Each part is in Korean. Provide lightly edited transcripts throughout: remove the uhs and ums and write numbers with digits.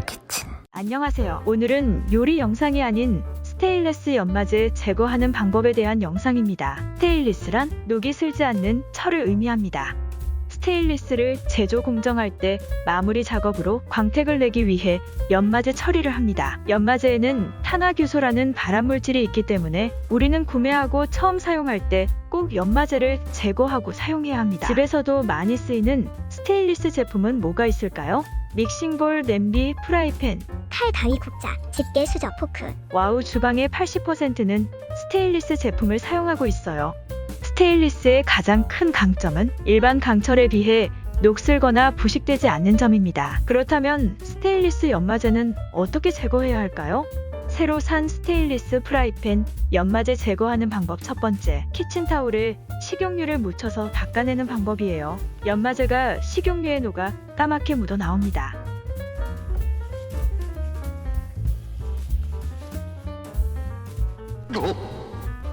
키친. 안녕하세요. 오늘은 요리 영상이 아닌 스테인리스 연마제 제거하는 방법에 대한 영상입니다. 스테인리스란 녹이 슬지 않는 철을 의미합니다. 스테인리스를 제조 공정할 때 마무리 작업으로 광택을 내기 위해 연마제 처리를 합니다. 연마제에는 탄화규소라는 발암물질이 있기 때문에 우리는 구매하고 처음 사용할 때 꼭 연마제를 제거하고 사용해야 합니다. 집에서도 많이 쓰이는 스테인리스 제품은 뭐가 있을까요? 믹싱볼, 냄비, 프라이팬, 칼, 가위, 국자, 집게, 수저, 포크. 와우 주방의 80%는 스테인리스 제품을 사용하고 있어요. 스테인리스의 가장 큰 강점은 일반 강철에 비해 녹슬거나 부식되지 않는 점입니다. 그렇다면 스테인리스 연마제는 어떻게 제거해야 할까요? 새로 산 스테인리스 프라이팬 연마제 제거하는 방법 첫 번째, 키친타올에 식용유를 묻혀서 닦아내는 방법이에요. 연마제가 식용유에 녹아 까맣게 묻어 나옵니다.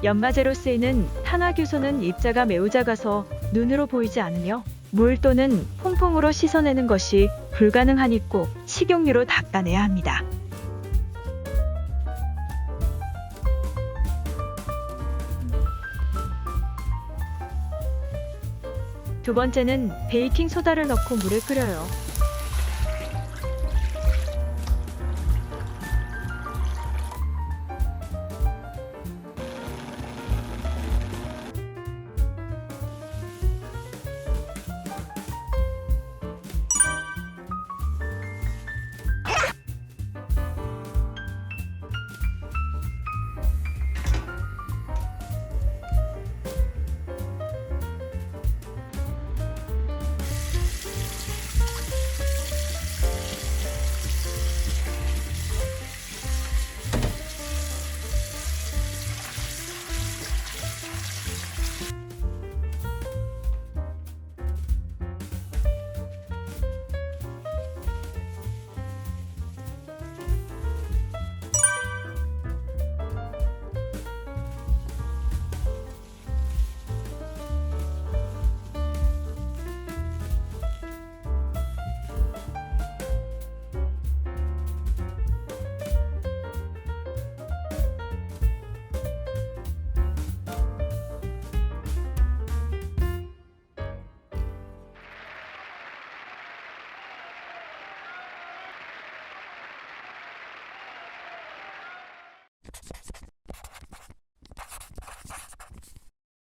연마제로 쓰이는 탄화규소는 입자가 매우 작아서 눈으로 보이지 않으며 물 또는 퐁퐁으로 씻어내는 것이 불가능하니 꼭 식용유로 닦아내야 합니다. 두 번째는 베이킹 소다를 넣고 물을 끓여요.